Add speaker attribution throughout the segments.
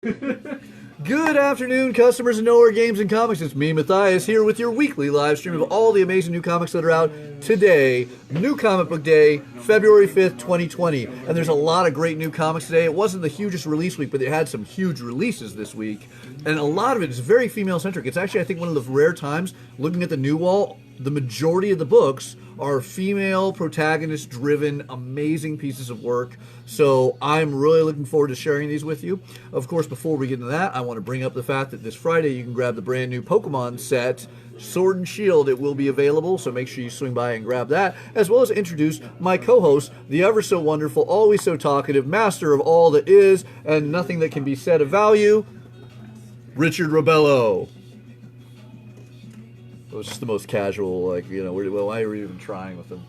Speaker 1: Good afternoon, customers of Knowhere Games and Comics. It's me, Matthias, here with your weekly live stream of all the amazing new comics that are out today. New Comic Book Day, February 5th, 2020. And there's a lot of great new comics today. It wasn't the hugest release week, but it had some huge releases this week. And a lot of it is very female-centric. It's actually, I think, one of the rare times, looking at the new wall, the majority of the books are female protagonist-driven, amazing pieces of work. So I'm really looking forward to sharing these with you. Of course, before we get into that, I want to bring up the fact that this Friday you can grab the brand new Pokemon set, Sword and Shield. It will be available, so make sure you swing by and grab that, as well as introduce my co-host, the ever so wonderful, always so talkative, master of all that is and nothing that can be said of value, Richard Robello. It was just the most casual, like, you know, why are we even trying with them?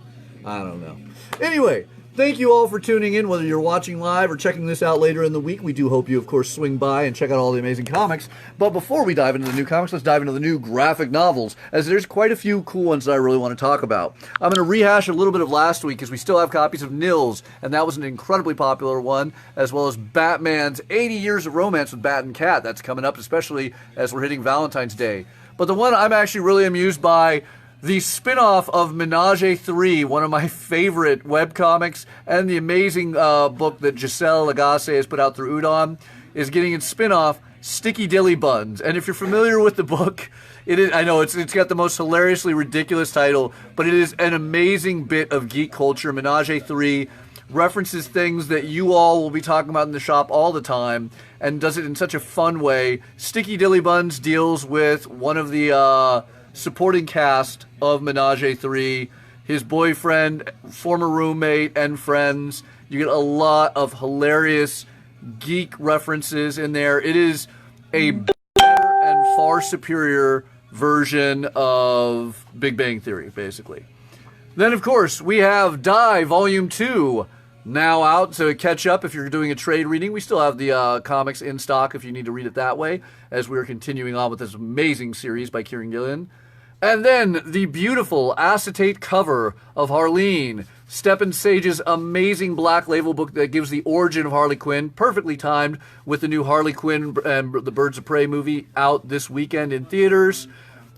Speaker 1: I don't know. Anyway, thank you all for tuning in, whether you're watching live or checking this out later in the week. We do hope you, of course, swing by and check out all the amazing comics. But before we dive into the new comics, let's dive into the new graphic novels, as there's quite a few cool ones that I really want to talk about. I'm going to rehash a little bit of last week, because we still have copies of Nils, and that was an incredibly popular one, as well as Batman's 80 Years of Romance with Bat and Cat. That's coming up, especially as we're hitting Valentine's Day. But the one I'm actually really amused by, the spin-off of Menage 3, one of my favorite webcomics, and the amazing book that Giselle Lagasse has put out through Udon, is getting its spin-off, Sticky Dilly Buns. And if you're familiar with the book, it is, I know it's got the most hilariously ridiculous title, but it is an amazing bit of geek culture. Menage 3 references things that you all will be talking about in the shop all the time, and does it in such a fun way. Sticky Dilly Buns deals with one of the supporting cast of Menage 3, his boyfriend, former roommate, and friends. You get a lot of hilarious geek references in there. It is a better and far superior version of Big Bang Theory, basically. Then, of course, we have Die Volume 2 now out, so catch up if you're doing a trade reading. We still have the comics in stock if you need to read it that way, as we're continuing on with this amazing series by Kieran Gillen. And then the beautiful acetate cover of Harleen, Stephen Sage's amazing Black Label book that gives the origin of Harley Quinn, perfectly timed with the new Harley Quinn and the Birds of Prey movie out this weekend in theaters.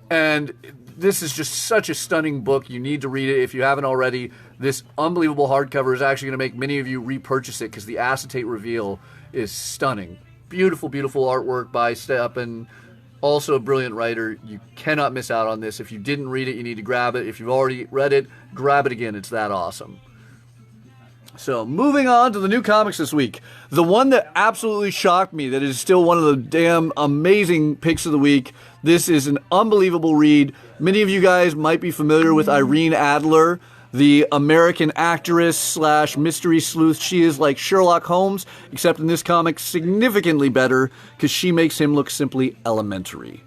Speaker 1: And this is just such a stunning book. You need to read it if you haven't already. This unbelievable hardcover is actually going to make many of you repurchase it, because the acetate reveal is stunning. Beautiful, beautiful artwork by Stephen. Also a brilliant writer. You cannot miss out on this. If you didn't read it, you need to grab it. If you've already read it, grab it again. It's that awesome. So, moving on to the new comics this week. The one that absolutely shocked me, that is still one of the damn amazing picks of the week. This is an unbelievable read. Many of you guys might be familiar with Irene Adler, the American actress slash mystery sleuth. She is like Sherlock Holmes, except in this comic significantly better, because she makes him look simply elementary.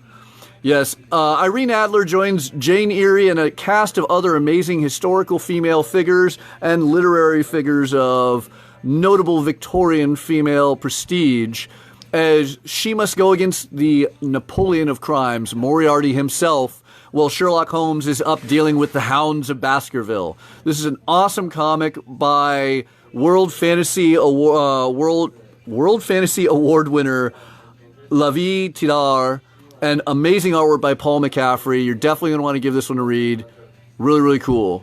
Speaker 1: Yes, Irene Adler joins Jane Eyre and a cast of other amazing historical female figures and literary figures of notable Victorian female prestige, as she must go against the Napoleon of crimes, Moriarty himself, while Sherlock Holmes is up dealing with the Hounds of Baskerville. This is an awesome comic by World Fantasy Award winner Lavi Tidar, and amazing artwork by Paul McCaffrey. You're definitely going to want to give this one a read. Really, really cool.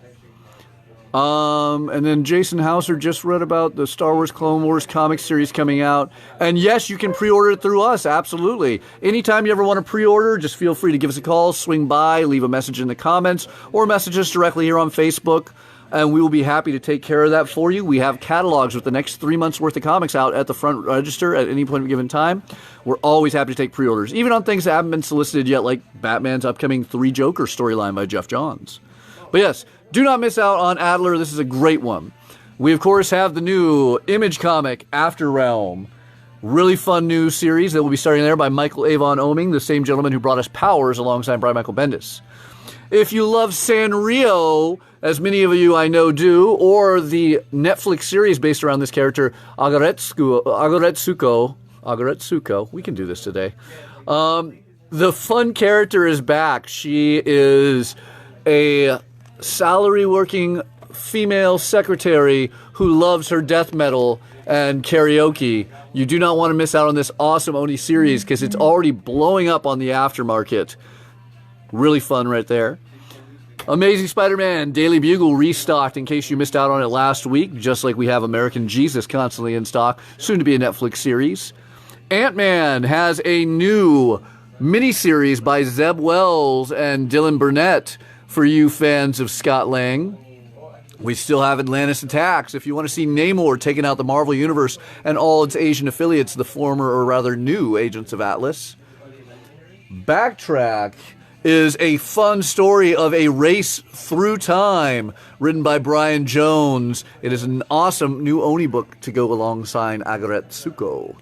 Speaker 1: And then Jason Hauser just read about the Star Wars Clone Wars comic series coming out. And yes, you can pre-order it through us, absolutely. Anytime you ever want to pre-order, just feel free to give us a call, swing by, leave a message in the comments, or message us directly here on Facebook, and we will be happy to take care of that for you. We have catalogs with the next 3 months worth of comics out at the front register at any point given time. We're always happy to take pre-orders, even on things that haven't been solicited yet, like Batman's upcoming 3 Joker storyline by Jeff Johns. But yes, do not miss out on Adler. This is a great one. We, of course, have the new Image comic, After Realm. Really fun new series that will be starting there by Michael Avon Oeming, the same gentleman who brought us Powers alongside Brian Michael Bendis. If you love Sanrio, as many of you I know do, or the Netflix series based around this character, Agaretsuko, we can do this today. The fun character is back. She is a salary-working female secretary who loves her death metal and karaoke. You do not want to miss out on this awesome Oni series because it's already blowing up on the aftermarket. Really fun right there. Amazing Spider-Man Daily Bugle restocked in case you missed out on it last week, just like we have American Jesus constantly in stock, soon to be a Netflix series. Ant-Man has a new miniseries by Zeb Wells and Dylan Burnett for you fans of Scott Lang. We still have Atlantis Attacks. If you want to see Namor taking out the Marvel Universe and all its Asian affiliates, the former or rather new Agents of Atlas. Backtrack is a fun story of a race through time written by Brian Jones. It is an awesome new Oni book to go alongside Agaretsuko.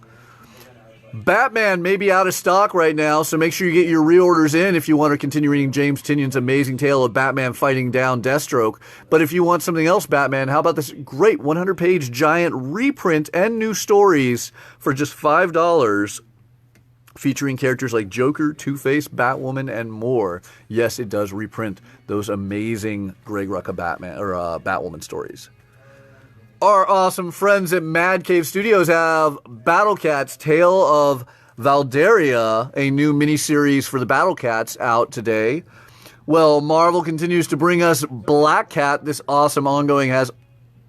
Speaker 1: Batman may be out of stock right now, so make sure you get your reorders in if you want to continue reading James Tynion's amazing tale of Batman fighting down Deathstroke. But if you want something else Batman, how about this great 100-page giant reprint and new stories for just $5, featuring characters like Joker, Two-Face, Batwoman, and more. Yes, it does reprint those amazing Greg Rucka Batwoman stories. Our awesome friends at Mad Cave Studios have Battle Cats Tale of Valderia, a new miniseries for the Battle Cats, out today. Well, Marvel continues to bring us Black Cat. This awesome ongoing has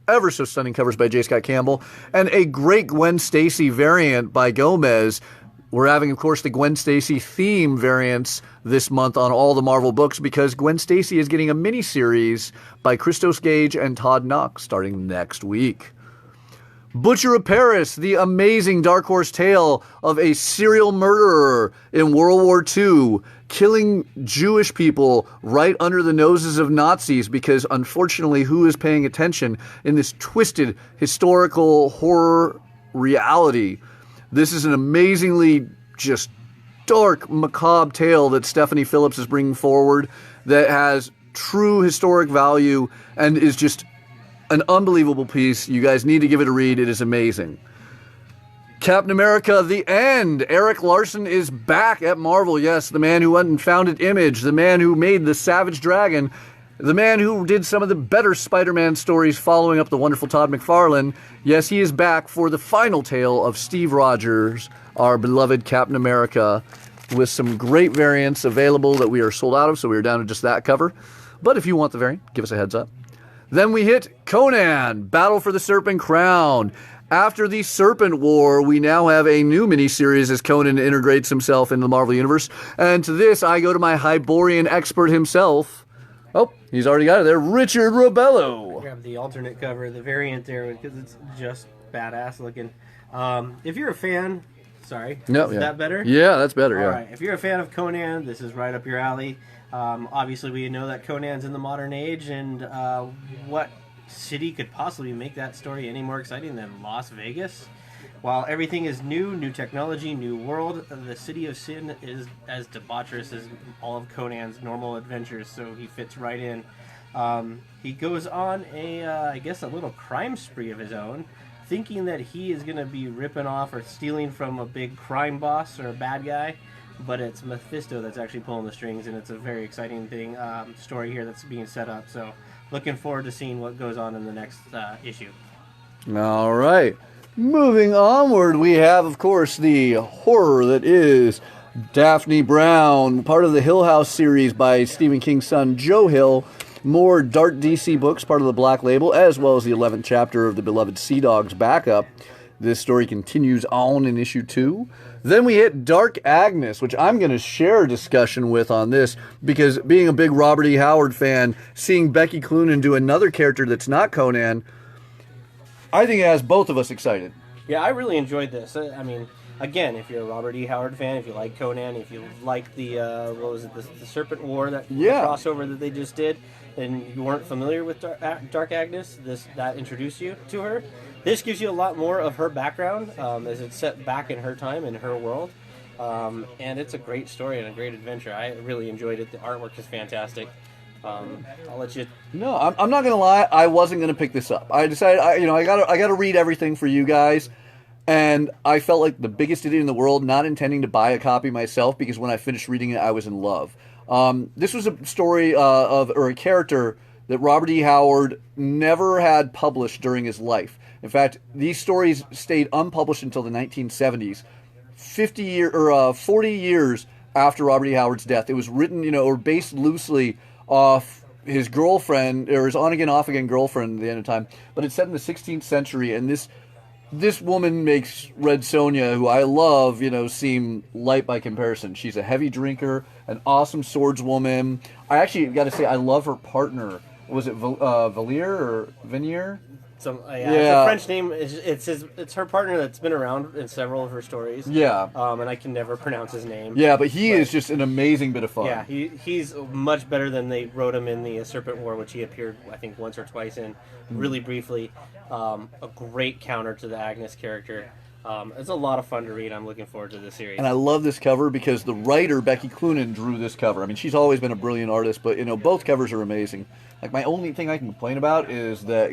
Speaker 1: ever so stunning covers by J. Scott Campbell and a great Gwen Stacy variant by Gomez. We're having, of course, the Gwen Stacy theme variants this month on all the Marvel books because Gwen Stacy is getting a miniseries by Christos Gage and Todd Knox starting next week. Butcher of Paris, the amazing Dark Horse tale of a serial murderer in World War II, killing Jewish people right under the noses of Nazis because, unfortunately, who is paying attention in this twisted historical horror reality? This is an amazingly just dark, macabre tale that Stephanie Phillips is bringing forward that has true historic value and is just an unbelievable piece. You guys need to give it a read. It is amazing. Captain America, The End. Eric Larson is back at Marvel. Yes, the man who went and founded Image, the man who made the Savage Dragon, the man who did some of the better Spider-Man stories following up the wonderful Todd McFarlane. Yes, he is back for the final tale of Steve Rogers, our beloved Captain America, with some great variants available that we are sold out of, so we are down to just that cover. But if you want the variant, give us a heads up. Then we hit Conan, Battle for the Serpent Crown. After the Serpent War, we now have a new miniseries as Conan integrates himself into the Marvel Universe. And to this, I go to my Hyborian expert himself. Oh, he's already got it there. Richard Robello.
Speaker 2: Grab the alternate cover, the variant there, because it's just badass looking. If you're a fan, sorry, is that better?
Speaker 1: Yeah, that's better,
Speaker 2: All right. If you're a fan of Conan, this is right up your alley. Obviously, we know that Conan's in the modern age, and what city could possibly make that story any more exciting than Las Vegas? While everything is new technology, new world, the City of Sin is as debaucherous as all of Conan's normal adventures, so he fits right in. He goes on I guess a little crime spree of his own, thinking that he is going to be ripping off or stealing from a big crime boss or a bad guy, but it's Mephisto that's actually pulling the strings, and it's a very exciting story here that's being set up. So looking forward to seeing what goes on in the next issue.
Speaker 1: All right. Moving onward, we have, of course, the horror that is Daphne Brown, part of the Hill House series by Stephen King's son, Joe Hill. More dark DC books, part of the Black Label, as well as the 11th chapter of the beloved Sea Dogs backup. This story continues on in issue 2. Then we hit Dark Agnes, which I'm going to share a discussion with on this, because being a big Robert E. Howard fan, seeing Becky Cloonan do another character that's not Conan, I think it has both of us excited.
Speaker 2: Yeah, I really enjoyed this. I mean, again, if you're a Robert E. Howard fan, if you like Conan, if you like the the Serpent War, the crossover that they just did, and you weren't familiar with Dark Agnes, that introduced you to her. This gives you a lot more of her background, as it's set back in her time, in her world. And it's a great story and a great adventure. I really enjoyed it. The artwork is fantastic. I'll let you.
Speaker 1: No, I'm not gonna lie. I wasn't gonna pick this up. I decided, I gotta read everything for you guys, and I felt like the biggest idiot in the world, not intending to buy a copy myself, because when I finished reading it, I was in love. This was a story or a character that Robert E. Howard never had published during his life. In fact, these stories stayed unpublished until the 1970s, 40 years after Robert E. Howard's death. It was written, or based loosely off his girlfriend, or his on-again, off-again girlfriend at the end of time. But it's set in the 16th century, and this woman makes Red Sonja, who I love, seem light by comparison. She's a heavy drinker, an awesome swordswoman. I actually got to say, I love her partner. Was it Valier or Venier?
Speaker 2: It's a French name. It's her partner that's been around in several of her stories.
Speaker 1: Yeah.
Speaker 2: And I can never pronounce his name.
Speaker 1: Yeah, but he is just an amazing bit of fun.
Speaker 2: Yeah, he's much better than they wrote him in the Serpent War, which he appeared, I think, once or twice in, really briefly. A great counter to the Agnes character. It's a lot of fun to read. I'm looking forward to this series.
Speaker 1: And I love this cover because the writer, Becky Cloonan, drew this cover. I mean, she's always been a brilliant artist, but, both covers are amazing. Like, my only thing I can complain about is that,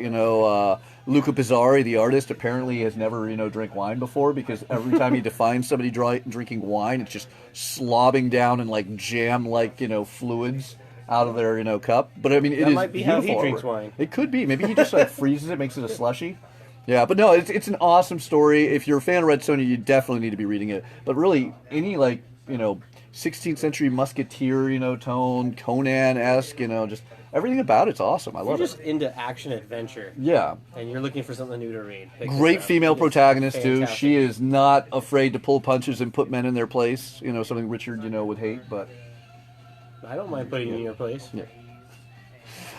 Speaker 1: Luca Pizzari, the artist, apparently has never, drank wine before, because every time he defines somebody drinking wine, it's just slobbing down in, like, jam-like, fluids out of their, cup. But, I mean, it
Speaker 2: that
Speaker 1: is
Speaker 2: might be how he
Speaker 1: beautiful
Speaker 2: drinks
Speaker 1: artwork.
Speaker 2: wine.
Speaker 1: It could be. Maybe he just, like, freezes it, makes it a slushy. Yeah, but no, it's an awesome story. If you're a fan of Red Sonja, you definitely need to be reading it. But really, any, 16th century musketeer, tone, Conan-esque, just everything about it's awesome. I love it.
Speaker 2: You're just into action adventure.
Speaker 1: Yeah.
Speaker 2: And you're looking for something new to read.
Speaker 1: Great female protagonist, too.
Speaker 2: Fantastic.
Speaker 1: She is not afraid to pull punches and put men in their place. Something Richard, would hate, but...
Speaker 2: I don't mind putting you in your place.
Speaker 1: Yeah.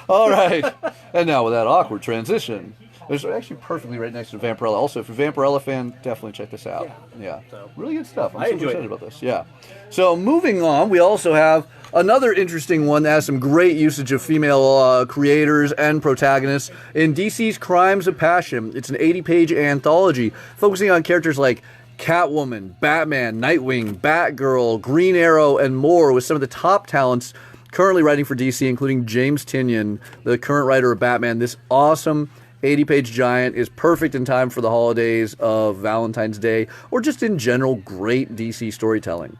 Speaker 1: All right. And now with that awkward transition... It's actually perfectly right next to Vampirella. Also, if you're a Vampirella fan, definitely check this out. Yeah.
Speaker 2: So,
Speaker 1: really good stuff. I'm
Speaker 2: I
Speaker 1: super
Speaker 2: enjoyed
Speaker 1: excited
Speaker 2: it.
Speaker 1: about this. Yeah. So moving on, we also have another interesting one that has some great usage of female creators and protagonists in DC's Crimes of Passion. It's an 80-page anthology focusing on characters like Catwoman, Batman, Nightwing, Batgirl, Green Arrow, and more, with some of the top talents currently writing for DC, including James Tynion, the current writer of Batman. This awesome 80-page giant is perfect in time for the holidays of Valentine's Day, or just in general, great DC storytelling.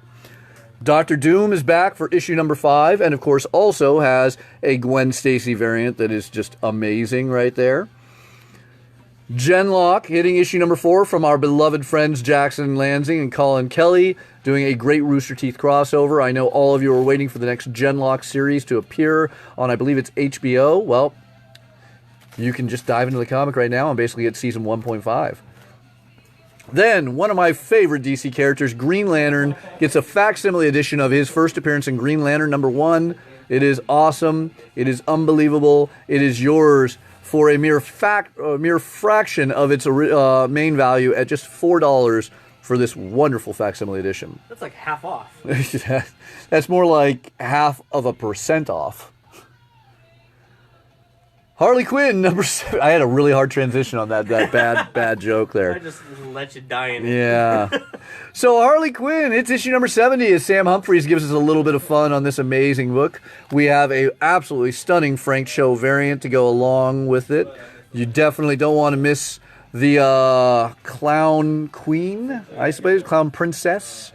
Speaker 1: Dr. Doom is back for issue number 5, and of course also has a Gwen Stacy variant that is just amazing right there. Genlock hitting issue number 4 from our beloved friends Jackson Lansing and Colin Kelly, doing a great Rooster Teeth crossover. I know all of you are waiting for the next Genlock series to appear on, I believe it's HBO. Well, you can just dive into the comic right now and basically get season 1.5. Then, one of my favorite DC characters, Green Lantern, gets a facsimile edition of his first appearance in Green Lantern number 1. It is awesome. It is unbelievable. It is yours for a mere fraction of its main value at just $4 for this wonderful facsimile edition.
Speaker 2: That's like half off.
Speaker 1: That's more like 0.5% off. Harley Quinn, number 7. I had a really hard transition on that bad joke there.
Speaker 2: I just let you die in it.
Speaker 1: Yeah. So Harley Quinn, it's issue number 70 as Sam Humphries gives us a little bit of fun on this amazing book. We have a absolutely stunning Frank Cho variant to go along with it. You definitely don't want to miss the Clown Queen, I suppose, Clown Princess.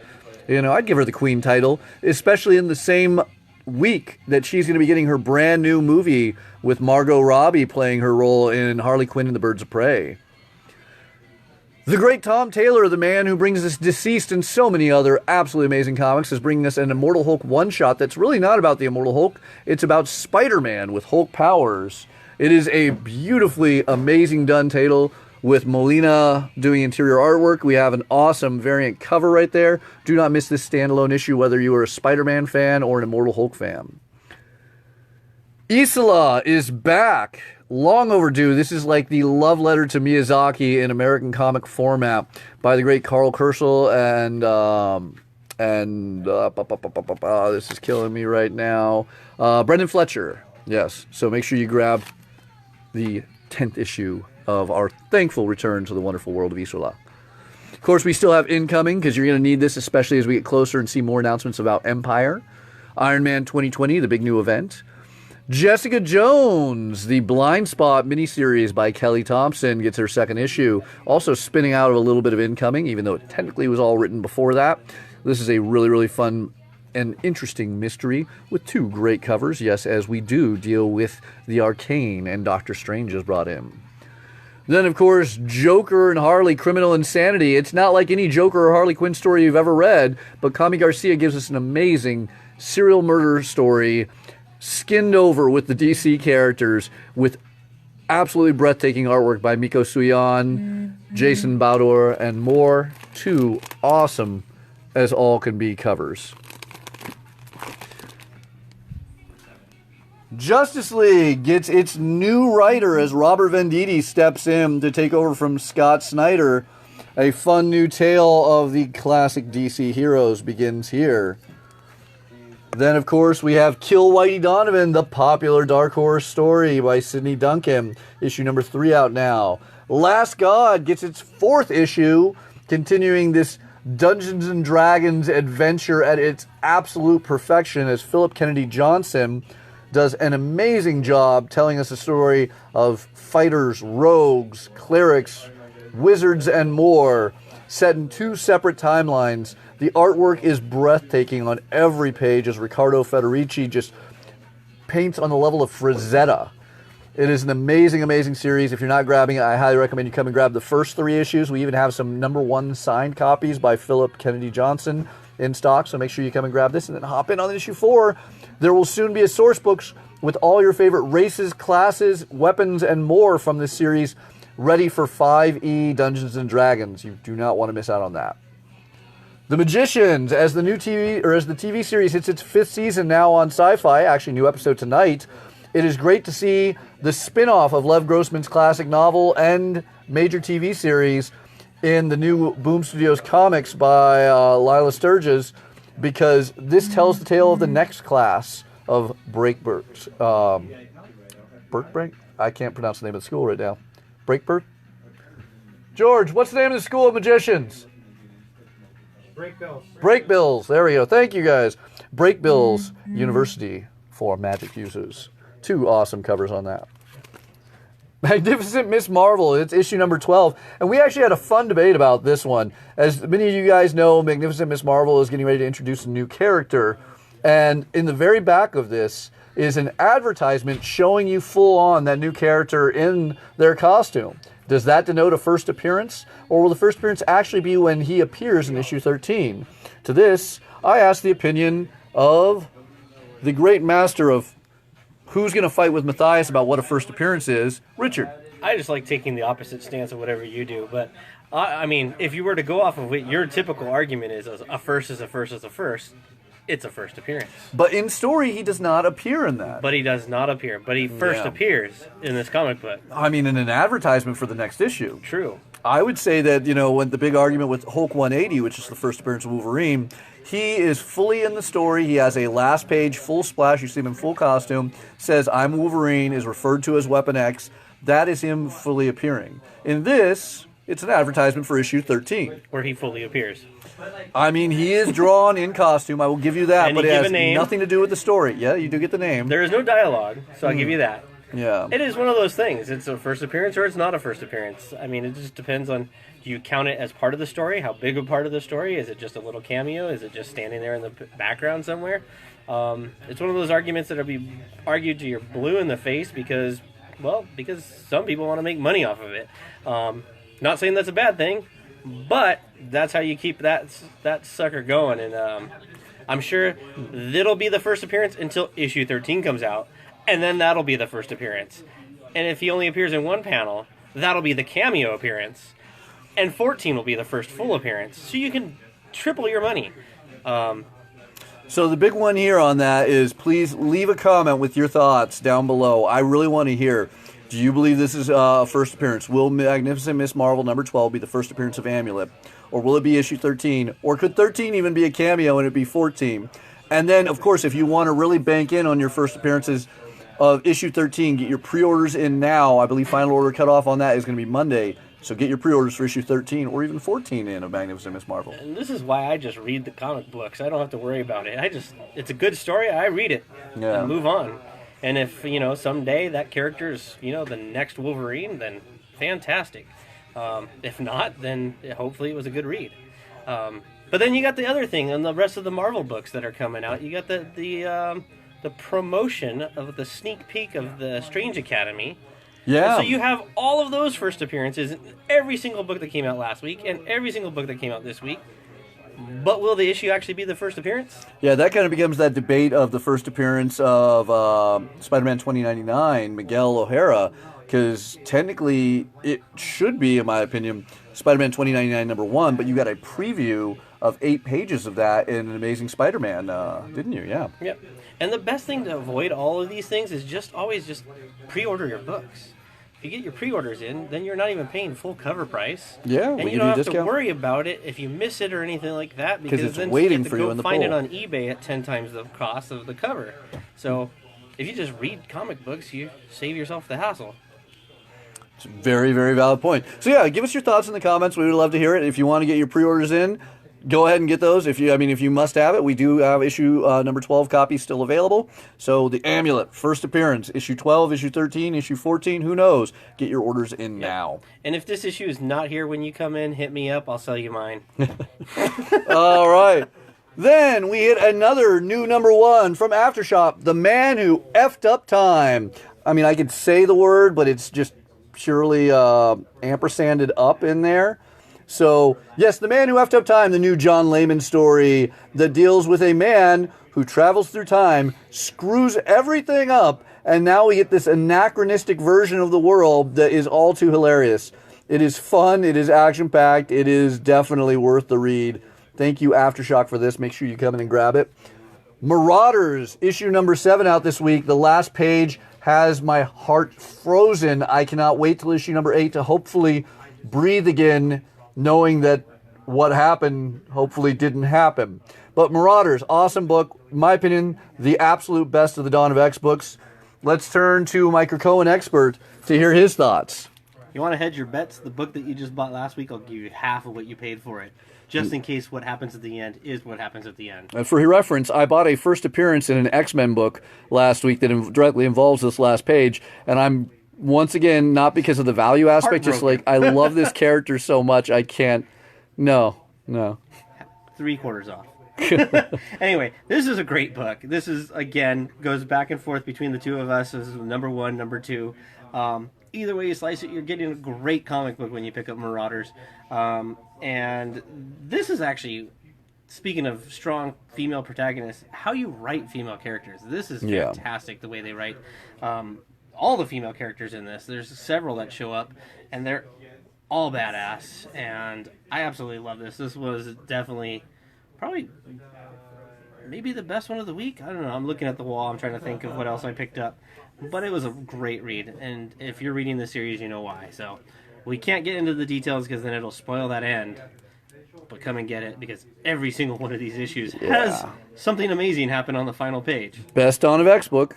Speaker 1: I'd give her the Queen title, especially in the same week that she's going to be getting her brand new movie with Margot Robbie playing her role in Harley Quinn and the Birds of Prey. The great Tom Taylor, the man who brings us Deceased and so many other absolutely amazing comics, is bringing us an Immortal Hulk one-shot that's really not about the Immortal Hulk. It's about Spider-Man with Hulk powers. It is a beautifully amazing done title with Molina doing interior artwork. We have an awesome variant cover right there. Do not miss this standalone issue, whether you are a Spider-Man fan or an Immortal Hulk fan. Isola is back. Long overdue. This is like the love letter to Miyazaki in American comic format by the great Carl Kerschel this is killing me right now. Brendan Fletcher. Yes. So make sure you grab the 10th issue of our thankful return to the wonderful world of Isola. Of course, we still have incoming, because you're going to need this, especially as we get closer and see more announcements about Empire. Iron Man 2020, the big new event. Jessica Jones, the Blind Spot miniseries by Kelly Thompson, gets her second issue. Also spinning out of a little bit of incoming, even though it technically was all written before that. This is a really, really fun and interesting mystery with 2 great covers. Yes, as we do deal with the Arcane and Doctor Strange is brought in. Then, of course, Joker and Harley, Criminal Insanity. It's not like any Joker or Harley Quinn story you've ever read, but Kami Garcia gives us an amazing serial murder story, skinned over with the DC characters, with absolutely breathtaking artwork by Miko Suyan, Jason Baudour, and more. 2 awesome as all can be covers. Justice League gets its new writer as Robert Venditti steps in to take over from Scott Snyder. A fun new tale of the classic DC heroes begins here. Then, of course, we have Kill Whitey Donovan, the popular Dark Horse story by Sidney Duncan. Issue number 3 out now. Last God gets its 4th issue, continuing this Dungeons and Dragons adventure at its absolute perfection as Philip Kennedy Johnson does an amazing job telling us a story of fighters, rogues, clerics, wizards, and more, set in 2 separate timelines. The artwork is breathtaking on every page as Riccardo Federici just paints on the level of Frazetta. It is an amazing, amazing series. If you're not grabbing it, I highly recommend you come and grab the first 3 issues. We even have some #1 signed copies by Philip Kennedy Johnson in stock, so make sure you come and grab this and then hop in on issue 4. There will soon be a source books with all your favorite races, classes, weapons, and more from this series ready for 5e Dungeons and Dragons. You do not want to miss out on that. The Magicians, as the TV series hits its 5th season now on Sci-Fi, actually new episode tonight. It is great to see the spin-off of Lev Grossman's classic novel and major TV series in the new Boom Studios comics by Lila Sturges, because this tells the tale of the next class of Breakbirds. Break? I can't pronounce the name of the school right now. Breakbird? George, what's the name of the School of Magicians? Breakbills. There we go. Thank you, guys. Breakbills University for Magic Users. 2 awesome covers on that. Magnificent Miss Marvel, it's issue number 12. And we actually had a fun debate about this one. As many of you guys know, Magnificent Miss Marvel is getting ready to introduce a new character. And in the very back of this is an advertisement showing you full on that new character in their costume. Does that denote a first appearance? Or will the first appearance actually be when he appears in issue 13? To this, I ask the opinion of the great master of who's going to fight with Matthias about what a first appearance is, Richard.
Speaker 2: I just like taking the opposite stance of whatever you do, but I mean, if you were to go off of what your typical argument is a first is a first is a first, it's a first appearance.
Speaker 1: But in story, he does not appear in that.
Speaker 2: But he does not appear. But he first appears in this comic book.
Speaker 1: I mean, in an advertisement for the next issue.
Speaker 2: True.
Speaker 1: I would say that, when the big argument with Hulk 180, which is the first appearance of Wolverine, he is fully in the story. He has a last page, full splash. You see him in full costume. Says, I'm Wolverine, is referred to as Weapon X. That is him fully appearing. In this, it's an advertisement for issue 13.
Speaker 2: Where he fully appears.
Speaker 1: I mean, he is drawn in costume. I will give you that.
Speaker 2: And
Speaker 1: but it has
Speaker 2: name.
Speaker 1: Nothing to do with the story. Yeah, you do get the name.
Speaker 2: There is no dialogue, so I'll give you that.
Speaker 1: Yeah.
Speaker 2: It is one of those things. It's a first appearance or it's not a first appearance. I mean, it just depends on, do you count it as part of the story? How big a part of the story? Is it just a little cameo? Is it just standing there in the background somewhere? It's one of those arguments that will be argued to your blue in the face because some people want to make money off of it. Not saying that's a bad thing, but that's how you keep that sucker going. And I'm sure that'll be the first appearance until issue 13 comes out. And then that'll be the first appearance. And if he only appears in one panel, that'll be the cameo appearance. And 14 will be the first full appearance. So you can triple your money.
Speaker 1: So the big one here on that is please leave a comment with your thoughts down below. I really want to hear. Do you believe this is a first appearance? Will Magnificent Miss Marvel number 12 be the first appearance of Amulet? Or will it be issue 13? Or could 13 even be a cameo and it be 14? And then, of course, if you want to really bank in on your first appearances of issue 13, get your pre-orders in now. I believe final order cutoff on that is going to be Monday. So get your pre-orders for issue 13 or even 14 in of Magnificent Miss Marvel.
Speaker 2: And this is why I just read the comic books. I don't have to worry about it. It's a good story. I read it and move on. And if, someday that character is, the next Wolverine, then fantastic. If not, then hopefully it was a good read. But then you got the other thing and the rest of the Marvel books that are coming out. You got the promotion of the sneak peek of the Strange Academy
Speaker 1: Yeah.
Speaker 2: And so you have all of those first appearances in every single book that came out last week and every single book that came out this week. But will the issue actually be the first appearance?
Speaker 1: Yeah, that kind of becomes that debate of the first appearance of Spider-Man 2099, Miguel O'Hara, because technically it should be, in my opinion, Spider-Man 2099 #1, but you got a preview of 8 pages of that in An Amazing Spider-Man, didn't you? Yeah.
Speaker 2: Yep. And the best thing to avoid all of these things is always pre-order your books. If you get your pre-orders in, then you're not even paying full cover price.
Speaker 1: Yeah,
Speaker 2: and
Speaker 1: we
Speaker 2: you
Speaker 1: give
Speaker 2: don't
Speaker 1: you a
Speaker 2: have to
Speaker 1: discount.
Speaker 2: worry about it if you miss it or anything like that, because
Speaker 1: it's
Speaker 2: then
Speaker 1: waiting
Speaker 2: you have
Speaker 1: for
Speaker 2: to
Speaker 1: you
Speaker 2: go
Speaker 1: in the
Speaker 2: find it
Speaker 1: pull.
Speaker 2: on eBay at 10 times the cost of the cover. So if you just read comic books, you save yourself the hassle.
Speaker 1: It's a very, very valid point. So yeah, give us your thoughts in the comments. We would love to hear it. If you want to get your pre-orders in, go ahead and get those. If you must have it, we do have issue number 12 copies still available. So the Amulet, first appearance, issue 12, issue 13, issue 14, who knows? Get your orders in now.
Speaker 2: And if this issue is not here when you come in, hit me up. I'll sell you mine.
Speaker 1: All right. Then we hit another new #1 from Aftershock, The Man Who Effed Up Time. I mean, I could say the word, but it's just purely ampersanded up in there. So, yes, The Man Who Effed Up Time, the new John Layman story that deals with a man who travels through time, screws everything up, and now we get this anachronistic version of the world that is all too hilarious. It is fun, it is action-packed, it is definitely worth the read. Thank you, Aftershock, for this. Make sure you come in and grab it. Marauders, issue number 7 out this week. The last page has my heart frozen. I cannot wait till issue number 8 to hopefully breathe again, knowing that what happened hopefully didn't happen. But Marauders, awesome book. In my opinion, the absolute best of the Dawn of X books. Let's turn to my Krakoan expert to hear his thoughts.
Speaker 2: You want to hedge your bets? The book that you just bought last week, I'll give you half of what you paid for it. Just in case what happens at the end is what happens at the end.
Speaker 1: And for reference, I bought a first appearance in an X-Men book last week that directly involves this last page, and I'm, once again, not because of the value aspect, just like, I love this character so much, I can't, no.
Speaker 2: 3/4 off. Anyway, this is a great book. This is, again, goes back and forth between the two of us. This is #1, #2. Either way you slice it, you're getting a great comic book when you pick up Marauders. And this is actually, speaking of strong female protagonists, how you write female characters. This is fantastic, the way they write all the female characters in this. There's several that show up, and they're all badass. And I absolutely love this. This was definitely, probably, maybe the best one of the week. I don't know. I'm looking at the wall. I'm trying to think of what else I picked up. But it was a great read. And if you're reading the series, you know why. So we can't get into the details because then it'll spoil that end. But come and get it, because every single one of these issues has something amazing happen on the final page.
Speaker 1: Best Dawn of X book.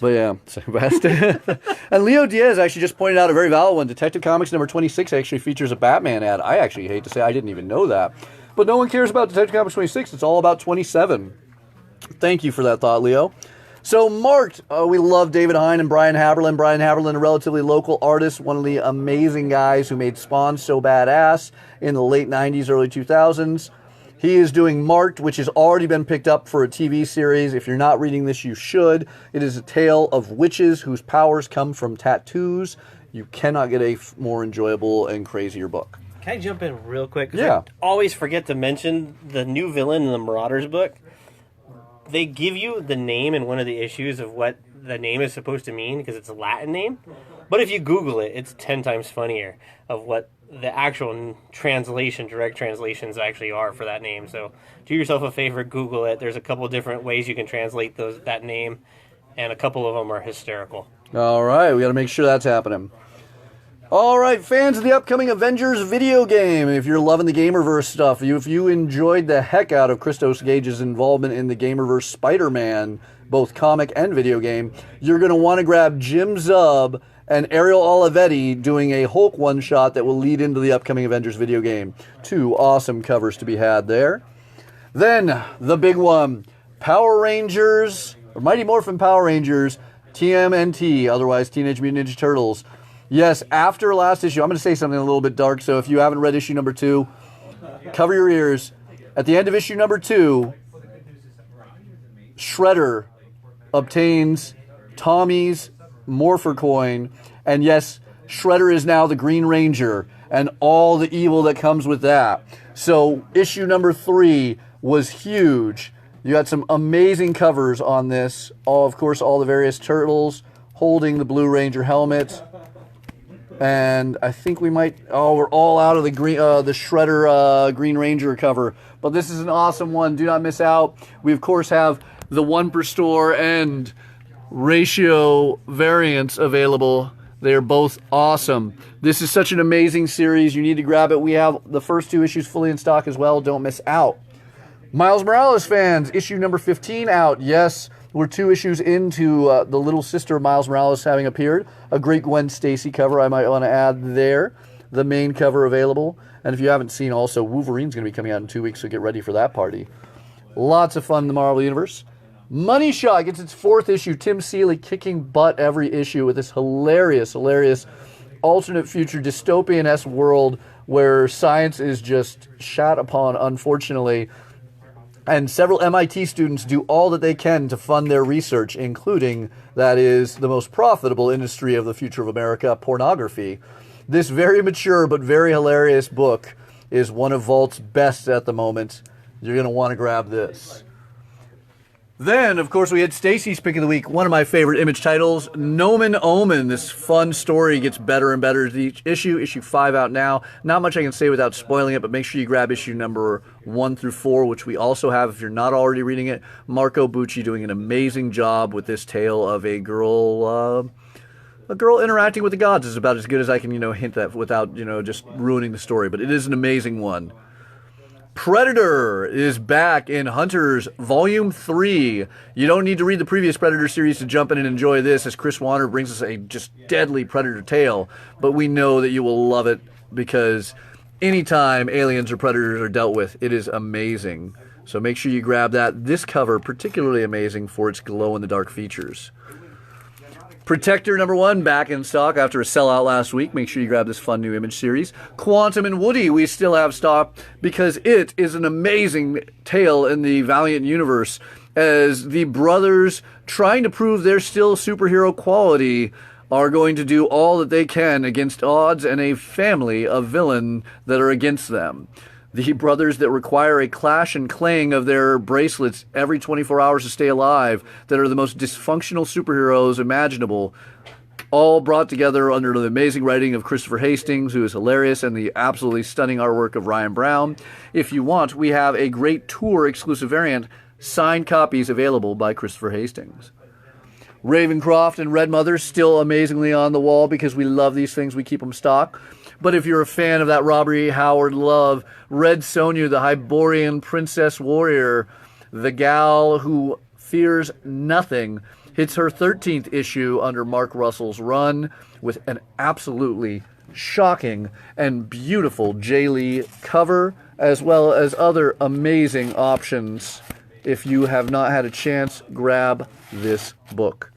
Speaker 1: But yeah, best. And Leo Diaz actually just pointed out a very valid one. Detective Comics number 26 actually features a Batman ad. I actually hate to say I didn't even know that. But no one cares about Detective Comics 26. It's all about 27. Thank you for that thought, Leo. So, Marked, we love David Hine and Brian Haberlin. Brian Haberlin, a relatively local artist, one of the amazing guys who made Spawn so badass in the late 90s, early 2000s. He is doing Marked, which has already been picked up for a TV series. If you're not reading this, you should. It is a tale of witches whose powers come from tattoos. You cannot get a more enjoyable and crazier book.
Speaker 2: Can I jump in real quick?
Speaker 1: Yeah.
Speaker 2: I always forget to mention the new villain in the Marauders book. They give you the name in one of the issues of what the name is supposed to mean, because it's a Latin name. But if you Google it, it's 10 times funnier of what the actual direct translations actually are for that name. So do yourself a favor, Google it. There's a couple different ways you can translate that name, and a couple of them are hysterical.
Speaker 1: All right, we got to make sure that's happening. All right, fans of the upcoming Avengers video game, if you're loving the Gamerverse stuff, if you enjoyed the heck out of Christos Gage's involvement in the Gamerverse Spider-Man, both comic and video game, you're going to want to grab Jim Zub and Ariel Olivetti doing a Hulk one-shot that will lead into the upcoming Avengers video game. 2 awesome covers to be had there. Then, the big one, Power Rangers, or Mighty Morphin Power Rangers, TMNT, otherwise Teenage Mutant Ninja Turtles. Yes, after last issue, I'm going to say something a little bit dark, so if you haven't read issue number 2, cover your ears. At the end of issue number 2, Shredder obtains Tommy's Morpher coin, and yes, Shredder is now the Green Ranger, and all the evil that comes with that. So issue number 3 was huge. You got some amazing covers on this. Of course, all the various turtles holding the Blue Ranger helmet. And I think we might... Oh, we're all out of the Shredder Green Ranger cover. But this is an awesome one. Do not miss out. We, of course, have the 1 per store and ratio variants available. They are both awesome. This is such an amazing series. You need to grab it. We have the first 2 issues fully in stock as well. Don't miss out. Miles Morales fans, issue number 15 out. Yes, we're 2 issues into the little sister of Miles Morales having appeared. A great Gwen Stacy cover I might want to add there. The main cover available. And if you haven't seen also, Wolverine's going to be coming out in 2 weeks, so get ready for that party. Lots of fun in the Marvel Universe. Money Shot gets its 4th issue. Tim Seeley kicking butt every issue with this hilarious alternate future dystopian-esque world where science is just shat upon, unfortunately. And several MIT students do all that they can to fund their research, including, that is, the most profitable industry of the future of America, pornography. This very mature but very hilarious book is one of Vault's best at the moment. You're going to want to grab this. Then, of course, we had Stacy's Pick of the Week, one of my favorite Image titles, Nomen Omen. This fun story gets better and better as each issue. Issue 5 out now. Not much I can say without spoiling it, but make sure you grab issue number 1 through 4, which we also have if you're not already reading it. Marco Bucci doing an amazing job with this tale of a girl interacting with the gods is about as good as I can, hint at without, just ruining the story. But it is an amazing one. Predator is back in Hunters Volume 3. You don't need to read the previous Predator series to jump in and enjoy this, as Chris Warner brings us a just deadly Predator tale. But we know that you will love it because anytime aliens or predators are dealt with, it is amazing. So make sure you grab that. This cover, particularly amazing for its glow-in-the-dark features. Protector number 1 back in stock after a sellout last week. Make sure you grab this fun new Image series. Quantum and Woody we still have stock because it is an amazing tale in the Valiant universe as the brothers trying to prove they're still superhero quality are going to do all that they can against odds and a family of villain that are against them. The brothers that require a clash and clang of their bracelets every 24 hours to stay alive, that are the most dysfunctional superheroes imaginable, all brought together under the amazing writing of Christopher Hastings, who is hilarious, and the absolutely stunning artwork of Ryan Brown. If you want, we have a great tour exclusive variant, signed copies available by Christopher Hastings. Ravencroft and Red Mother still amazingly on the wall because we love these things, we keep them stock. But if you're a fan of that Robert E. Howard love, Red Sonja, the Hyborian princess warrior, the gal who fears nothing, hits her 13th issue under Mark Russell's run with an absolutely shocking and beautiful Jay Lee cover, as well as other amazing options. If you have not had a chance, grab this book.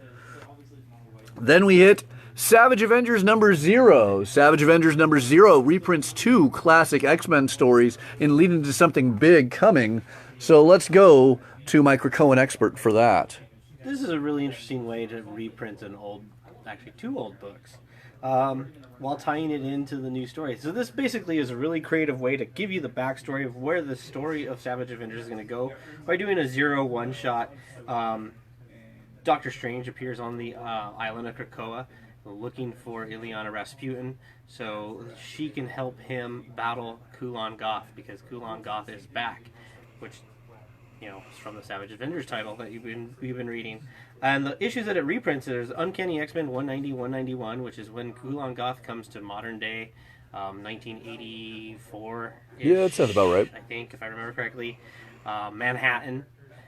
Speaker 1: Then we hit Savage Avengers number 0. Savage Avengers number 0 reprints 2 classic X-Men stories and leading to something big coming. So let's go to my Krakoan expert for that.
Speaker 2: This is a really interesting way to reprint actually 2 old books, while tying it into the new story. So this basically is a really creative way to give you the backstory of where the story of Savage Avengers is going to go by doing a 0 one-shot. Doctor Strange appears on the island of Krakoa, looking for Ileana Rasputin so she can help him battle Kulan Goth, because Kulan Goth is back, which is from the Savage Avengers title that we've been reading. And the issues that it reprints is Uncanny X-Men 190, 191, which is when Kulan Goth comes to modern day, 1984.
Speaker 1: Yeah, that sounds about right.
Speaker 2: I think, if I remember correctly, Manhattan,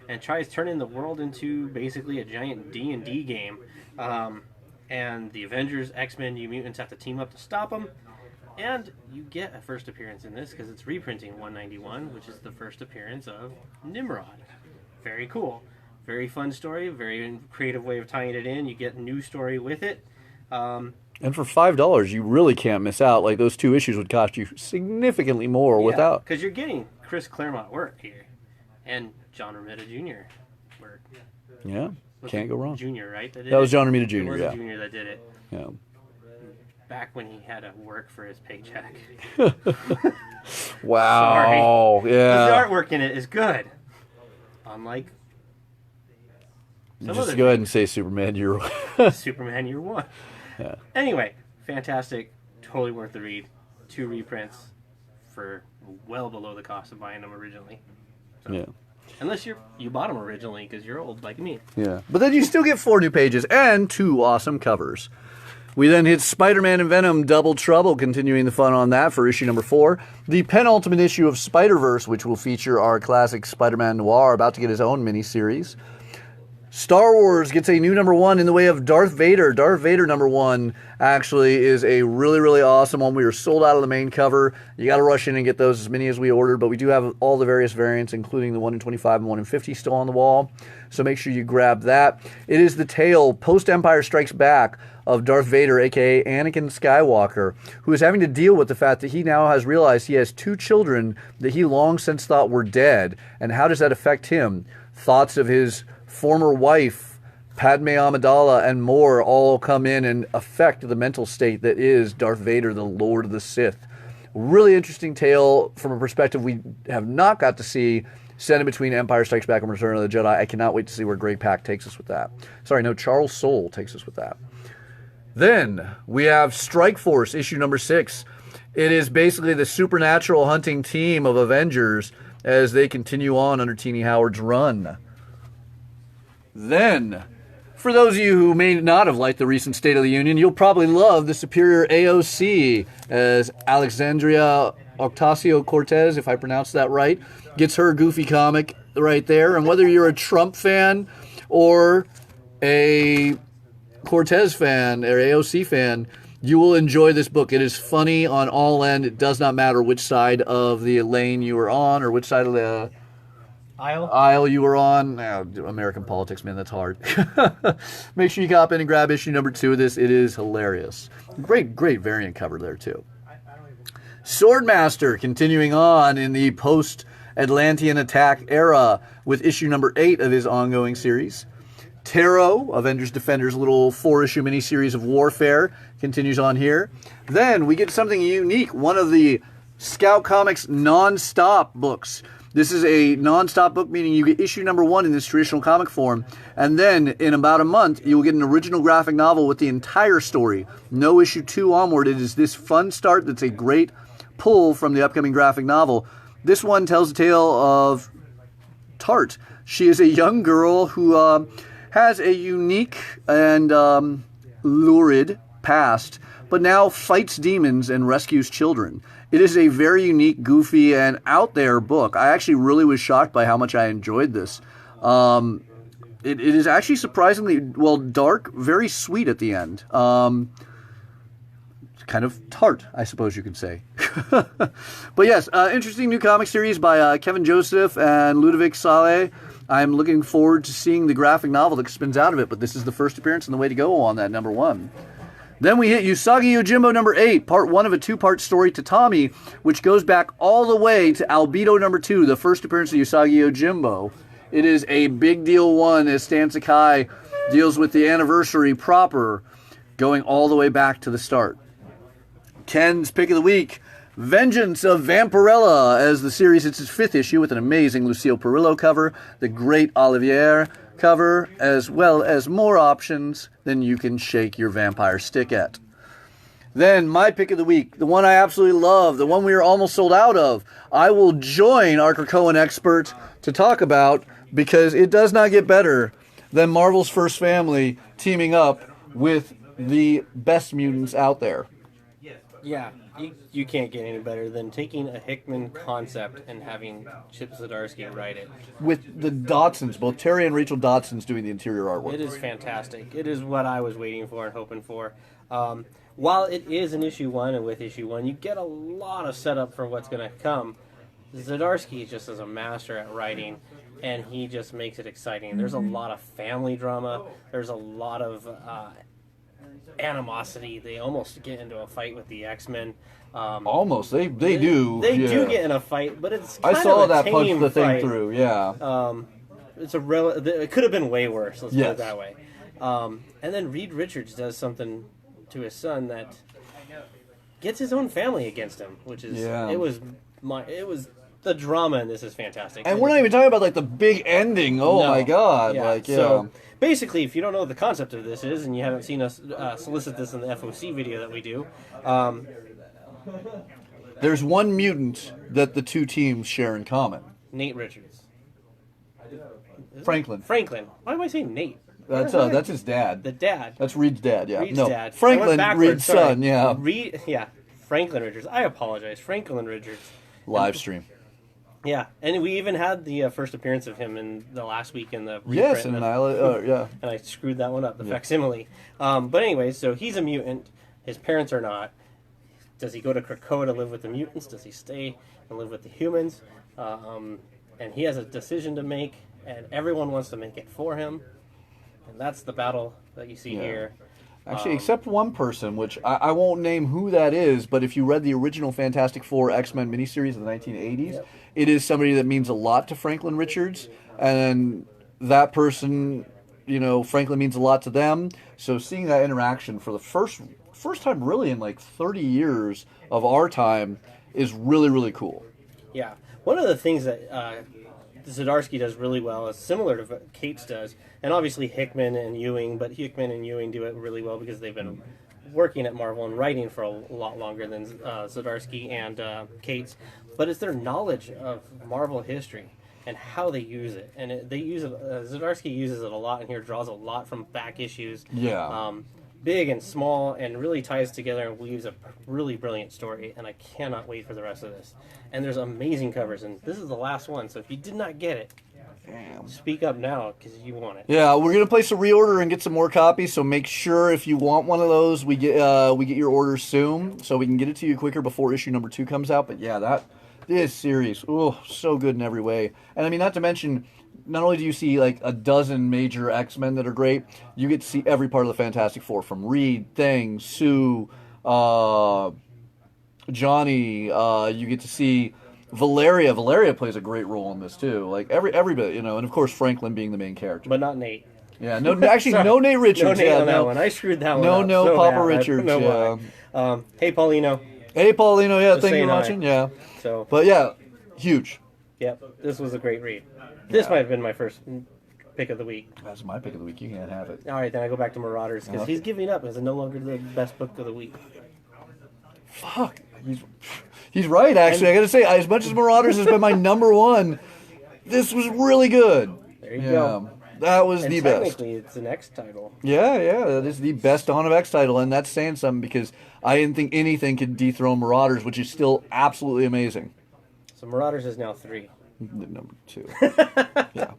Speaker 2: and tries turning the world into basically a giant D&D game. And the Avengers, X-Men, New Mutants have to team up to stop them. And you get a first appearance in this because it's reprinting 191, which is the first appearance of Nimrod. Very cool. Very fun story. Very creative way of tying it in. You get a new story with it.
Speaker 1: And for $5, you really can't miss out. Like, those 2 issues would cost you significantly more without.
Speaker 2: Because you're getting Chris Claremont work here. And John Romita Jr. work.
Speaker 1: Yeah, can't go wrong.
Speaker 2: Junior, right?
Speaker 1: That was John Romita Jr.,
Speaker 2: It was
Speaker 1: yeah.
Speaker 2: a Junior that did it.
Speaker 1: Yeah.
Speaker 2: Back when he had to work for his paycheck.
Speaker 1: Wow.
Speaker 2: Sorry.
Speaker 1: Yeah.
Speaker 2: The artwork in it is good. Unlike some
Speaker 1: Just
Speaker 2: other
Speaker 1: go ahead and say Superman. You're
Speaker 2: Superman Year One.
Speaker 1: Yeah.
Speaker 2: Anyway, fantastic. Totally worth the read. 2 reprints for well below the cost of buying them originally. So,
Speaker 1: Yeah.
Speaker 2: unless you bought them originally because you're old like me.
Speaker 1: Yeah. But then you still get 4 new pages and 2 awesome covers. We then hit Spider-Man and Venom Double Trouble, continuing the fun on that for issue number 4. The penultimate issue of Spider-Verse, which will feature our classic Spider-Man Noir, about to get his own miniseries. Star Wars gets a new number 1 in the way of Darth Vader. Darth Vader number 1 actually is a really, really awesome one. We are sold out of the main cover. You got to rush in and get those, as many as we ordered, but we do have all the various variants, including the 1 in 25 and 1 in 50 still on the wall. So make sure you grab that. It is the tale, post-Empire Strikes Back, of Darth Vader, a.k.a. Anakin Skywalker, who is having to deal with the fact that he now has realized he has 2 children that he long since thought were dead. And how does that affect him? Thoughts of his former wife, Padme Amidala, and more all come in and affect the mental state that is Darth Vader, the Lord of the Sith. Really interesting tale from a perspective we have not got to see, set in between Empire Strikes Back and Return of the Jedi. I cannot wait to see where Grey Pak takes us with that. Sorry, no, Charles Soule takes us with that. Then we have Strike Force, issue number 6. It is basically the supernatural hunting team of Avengers as they continue on under Teenie Howard's run. Then, for those of you who may not have liked the recent State of the Union, you'll probably love the Superior AOC as Alexandria Ocasio-Cortez, if I pronounced that right, gets her goofy comic right there. And whether you're a Trump fan or a Cortez fan or AOC fan, you will enjoy this book. It is funny on all ends. It does not matter which side of the lane you are on or which side of the aisle you were on. American politics, man, that's hard. Make sure you hop in and grab issue number 2 of this. It is hilarious. Great variant cover there, too. Swordmaster, continuing on in the post-Atlantean attack era with issue number 8 of his ongoing series. Tarot, Avengers Defenders, little 4-issue miniseries of Warfare, continues on here. Then we get something unique, one of the Scout Comics non-stop books. This is a non-stop book, meaning you get issue number 1 in this traditional comic form, and then in about a month, you will get an original graphic novel with the entire story. No issue 2 onward. It is this fun start that's a great pull from the upcoming graphic novel. This one tells the tale of Tart. She is a young girl who has a unique and lurid past, but now fights demons and rescues children. It is a very unique, goofy, and out there book. I actually really was shocked by how much I enjoyed this. It is actually surprisingly, well, dark, very sweet at the end. Kind of tart, I suppose you could say. But yes, interesting new comic series by Kevin Joseph and Ludovic Saleh. I'm looking forward to seeing the graphic novel that spins out of it, but this is the first appearance and the way to go on that number 1. Then we hit Usagi Yojimbo number 8, part 1 of a 2-part story to Tommy, which goes back all the way to Albedo number 2, the first appearance of Usagi Yojimbo. It is a big deal one as Stan Sakai deals with the anniversary proper, going all the way back to the start. Ken's pick of the week, Vengeance of Vampirella, as the series hits its 5th issue with an amazing Lucille Perillo cover, the great Olivier cover, as well as more options than you can shake your vampire stick at. Then, my pick of the week, the one I absolutely love, the one we are almost sold out of, I will join our Krakoan expert to talk about, because it does not get better than Marvel's First Family teaming up with the best mutants out there.
Speaker 2: Yeah, you can't get any better than taking a Hickman concept and having Chip Zdarsky write it.
Speaker 1: With the Dodsons, both Terry and Rachel Dodsons doing the interior artwork.
Speaker 2: It is fantastic. It is what I was waiting for and hoping for. While it is an issue 1, and with issue 1, you get a lot of setup for what's going to come. Zdarsky just is a master at writing, and he just makes it exciting. There's a lot of family drama. There's a lot of animosity. They almost get into a fight with the X-Men.
Speaker 1: Almost. They do.
Speaker 2: They
Speaker 1: yeah.
Speaker 2: do get in a fight, but it's kind
Speaker 1: I saw
Speaker 2: of a
Speaker 1: that punch
Speaker 2: tame
Speaker 1: the thing
Speaker 2: fight.
Speaker 1: through, yeah.
Speaker 2: it could have been way worse. Let's put
Speaker 1: Yes.
Speaker 2: it that way. And then Reed Richards does something to his son that gets his own family against him, which is it was the drama in this is fantastic.
Speaker 1: And we're not even talking about like the big ending. Oh
Speaker 2: No.
Speaker 1: my god!
Speaker 2: Yeah.
Speaker 1: Like
Speaker 2: So basically, if you don't know what the concept of this is, and you haven't seen us solicit this in the FOC video that we do,
Speaker 1: there's one mutant that the two teams share in common.
Speaker 2: Nate Richards.
Speaker 1: Franklin.
Speaker 2: Franklin. Why am I saying Nate?
Speaker 1: That's his dad.
Speaker 2: The dad.
Speaker 1: That's Reed's dad. Yeah.
Speaker 2: Reed's
Speaker 1: no.
Speaker 2: dad. I went
Speaker 1: Franklin,
Speaker 2: backwards,
Speaker 1: Reed's
Speaker 2: sorry.
Speaker 1: son. Yeah.
Speaker 2: Franklin Richards. I apologize. Franklin Richards.
Speaker 1: Live stream.
Speaker 2: Yeah, and we even had the first appearance of him in the last week in the reprint.
Speaker 1: Yes, and yeah.
Speaker 2: And I screwed that one up, the facsimile. But anyway, so he's a mutant. His parents are not. Does he go to Krakoa to live with the mutants? Does he stay and live with the humans? And he has a decision to make, and everyone wants to make it for him. And that's the battle that you see here.
Speaker 1: Actually, except one person, which I won't name who that is, but if you read the original Fantastic Four X-Men miniseries of the 1980s, it is somebody that means a lot to Franklin Richards, and that person, Franklin means a lot to them. So seeing that interaction for the first time really in like 30 years of our time is really, really cool.
Speaker 2: Yeah. One of the things that Zdarsky does really well is similar to what Cates does, and obviously Hickman and Ewing, but Hickman and Ewing do it really well because they've been working at Marvel and writing for a lot longer than Zdarsky and Cates, but it's their knowledge of Marvel history and how they use it, and they use it. Zdarsky uses it a lot, and here draws a lot from back issues.
Speaker 1: Yeah.
Speaker 2: Big and small, and really ties together and weaves a really brilliant story, and I cannot wait for the rest of this. And there's amazing covers, and this is the last one, so if you did not get it, speak up now, because you want it.
Speaker 1: Yeah, we're gonna place a reorder and get some more copies. So make sure if you want one of those, we get your order soon, so we can get it to you quicker before issue number 2 comes out. But yeah, this series, so good in every way. And I mean, not to mention, not only do you see like a dozen major X-Men that are great, you get to see every part of the Fantastic Four, from Reed, Thing, Sue, Johnny. You get to see Valeria. Valeria plays a great role in this too. Like every bit, and of course Franklin being the main character.
Speaker 2: But not Nate.
Speaker 1: Yeah, no, actually, no Nate Richards.
Speaker 2: No Nate on that
Speaker 1: no.
Speaker 2: one. I screwed that one up.
Speaker 1: No,
Speaker 2: so
Speaker 1: Papa
Speaker 2: bad.
Speaker 1: Richards.
Speaker 2: I don't know why. Hey, Paulino.
Speaker 1: Hey, Paulino. Yeah,
Speaker 2: Just
Speaker 1: thank you
Speaker 2: saying
Speaker 1: for
Speaker 2: hi.
Speaker 1: watching. Yeah.
Speaker 2: So,
Speaker 1: But yeah, huge.
Speaker 2: yep, this was a great read. This might have been my first pick of the week.
Speaker 1: That's my pick of the week. You can't have it.
Speaker 2: All right, then I go back to Marauders, because
Speaker 1: Okay.
Speaker 2: he's giving up as no longer the best book of the week.
Speaker 1: Fuck. He's right, actually. I gotta say, as much as Marauders has been my number one, this was really good.
Speaker 2: There you go.
Speaker 1: That was
Speaker 2: And
Speaker 1: the best.
Speaker 2: technically, it's the next title.
Speaker 1: Yeah, that is the best Dawn of X title, and that's saying something because I didn't think anything could dethrone Marauders, which is still absolutely amazing.
Speaker 2: So Marauders is now 3.
Speaker 1: Number 2. Yeah.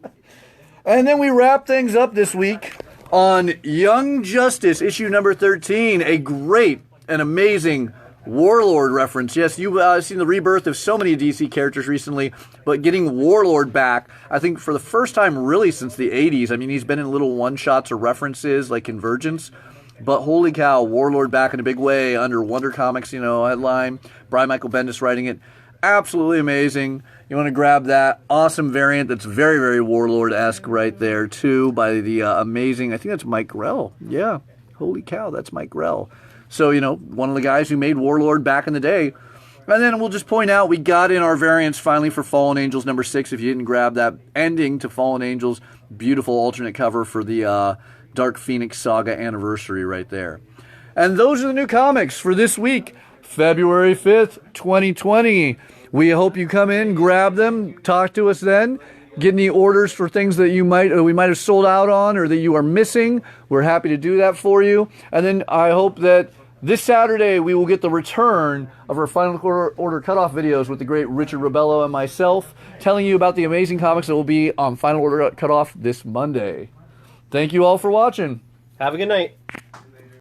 Speaker 1: And then we wrap things up this week on Young Justice, issue number 13, a great and amazing Warlord reference. Yes, you've seen the rebirth of so many DC characters recently, but getting Warlord back, I think for the first time really since the 80s. I mean, he's been in little one-shots or references like Convergence, but holy cow, Warlord back in a big way under Wonder Comics, headline. Brian Michael Bendis writing it. Absolutely amazing. You want to grab that awesome variant that's very, very Warlord-esque right there, too, by the amazing, I think that's Mike Grell. Yeah, holy cow, that's Mike Grell. So, one of the guys who made Warlord back in the day. And then we'll just point out, we got in our variants finally for Fallen Angels number 6. If you didn't grab that ending to Fallen Angels, beautiful alternate cover for the Dark Phoenix Saga anniversary right there. And those are the new comics for this week, February 5th, 2020. We hope you come in, grab them, talk to us then. Get any orders for things that we might have sold out on or that you are missing. We're happy to do that for you. And then I hope that this Saturday we will get the return of our Final Order Cutoff videos with the great Richard Rebello and myself, telling you about the amazing comics that will be on Final Order Cutoff this Monday. Thank you all for watching.
Speaker 2: Have a good night.